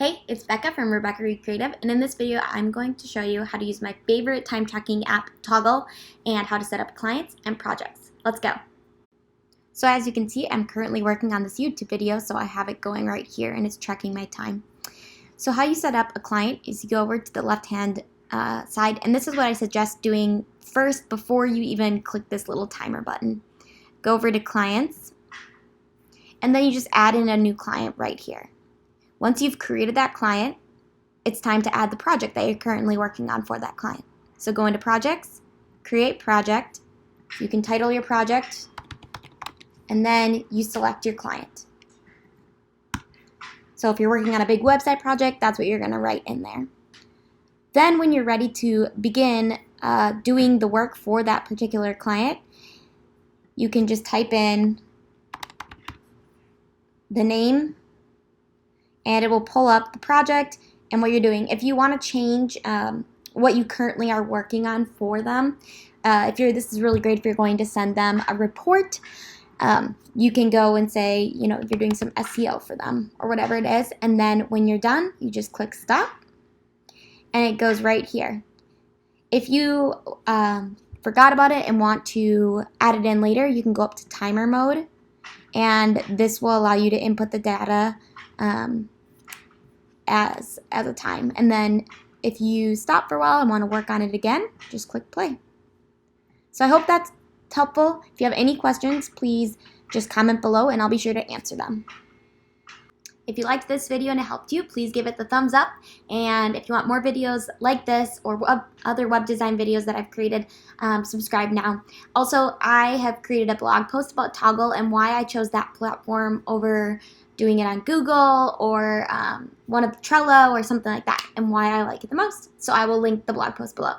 Hey, it's Becca from Rebecca Reed Creative, and in this video I'm going to show you how to use my favorite time tracking app, Toggl, and how to set up clients and projects. Let's go. So as you can see, I'm currently working on this YouTube video, so I have it going right here and it's tracking my time. So how you set up a client is you go over to the left-hand side, and this is what I suggest doing first before you even click this little timer button. Go over to clients, and then you just add in a new client right here. Once you've created that client, it's time to add the project that you're currently working on for that client. So go into projects, create project, you can title your project, and then you select your client. So if you're working on a big website project, that's what you're going to write in there. Then when you're ready to begin doing the work for that particular client, you can just type in the name, and it will pull up the project and what you're doing. If you want to change what you currently are working on for them, this is really great if you're going to send them a report. You can go and say, you're doing some SEO for them or whatever it is, and then when you're done, you just click stop, and it goes right here. If you forgot about it and want to add it in later, you can go up to timer mode, and this will allow you to input the data as a time. And then if you stop for a while and want to work on it again, just click play. So I hope that's helpful. If you have any questions, please just comment below and I'll be sure to answer them. If you liked this video and it helped you, please give it the thumbs up. And if you want more videos like this or other web design videos that I've created, subscribe now. Also, I have created a blog post about Toggl and why I chose that platform over doing it on Google or one of Trello or something like that, and why I like it the most. So I will link the blog post below.